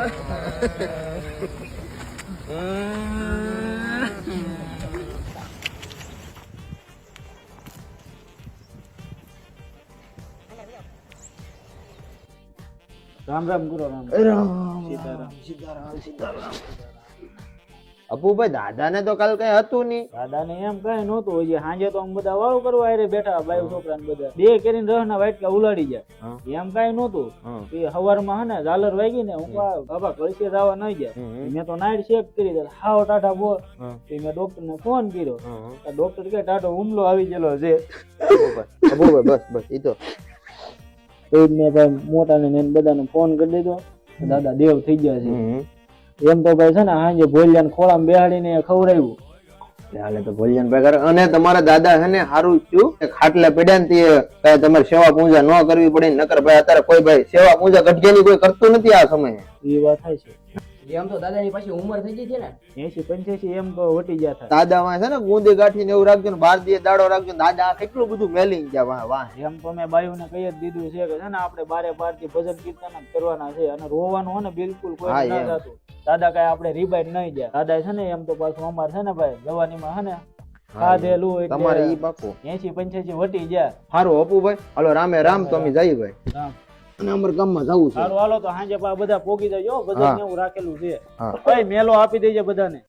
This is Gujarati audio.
રામ રામ ગુરુ રામ રામ સીતારામ સીતારામ સીતારામ અપુભાઈ દાદા ને તો કાલ કઈ હતું નહીં. દાદા ને એમ કઈ નહોતું. હજી સાંજે તો આમ બધા વાળું કરવા આરે બેઠા બાઈ છોકરા ને બધા બે કરીને રહના વાટકા ઉલાડી જાય એમ કઈ નહોતું. એ હવારમાં હે ને ઝાલર વાગી ને હું બાબા કળશે જવા નહીં જાય. મેં તો નાઈટ ચેક કરી દે હાવ ટાટા બોલ. મેં ડોક્ટર ને ફોન કર્યો. ડોક્ટર કે ટાટો હુમલો આવી ગયેલો છે. અપુભાઈ બસ બસ ઈ તો મેં ભાઈ મોટા ને બધાને ફોન કરી દીધો. દાદા દેવ થઈ ગયા છે એમ તો ભાઈ છે ને સાંજે ભોલિયાને ખોળામાં બેહાડીને ખવડાવ્યું. હાલે તો ભોલિયાન ભાઈ અને તમારા દાદા છે ને સારું થયું ખાટલા પડ્યા ને તે તમારે સેવા પૂજા ન કરવી પડે. નકર ભાઈ અત્યારે કોઈ ભાઈ સેવા પૂજા ગઢગેલી કોઈ કરતું નથી આ સમયે. એ વાત થાય છે. એમ તો દાદાની પાછી ઉંમર થઈ ગઈ છે ને 80-85 એમ તો વટી ગયા થાય. દાદામાં છે ને ગુંદી ગાંઠી ને એવું રાખજો ને 12 દિવસ દાડો રાખજો. દાદા કેટલું બધું મેલી ગયા વાહ. એમ તો મેં બાયુને કહી જ દીધું છે કે છે ને આપણે 12 થી ભજન કીર્તન જ કરવાના છે અને રોવાનું હોય ને બિલકુલ કોઈ ના થતું. દાદા કઈ આપણે રીબાઈ નહીં જાય. દાદા છે ને એમ તો પાછું અમારે છે ને ભાઈ જવાનીમાં છે ને ખાધેલું તમારે ઈ પાકો 80-85 વટી જાય. સારું અપુભાઈ હાલો રામે રામ તો અમે જઈએ ભાઈ. અને અમારે ગામમાં જવું છે. સારું હાલો તો સાંજે બધા પોગી જજો. ભજન એવું રાખેલું છે. ભાઈ મેલો આપી દેજે બધાને.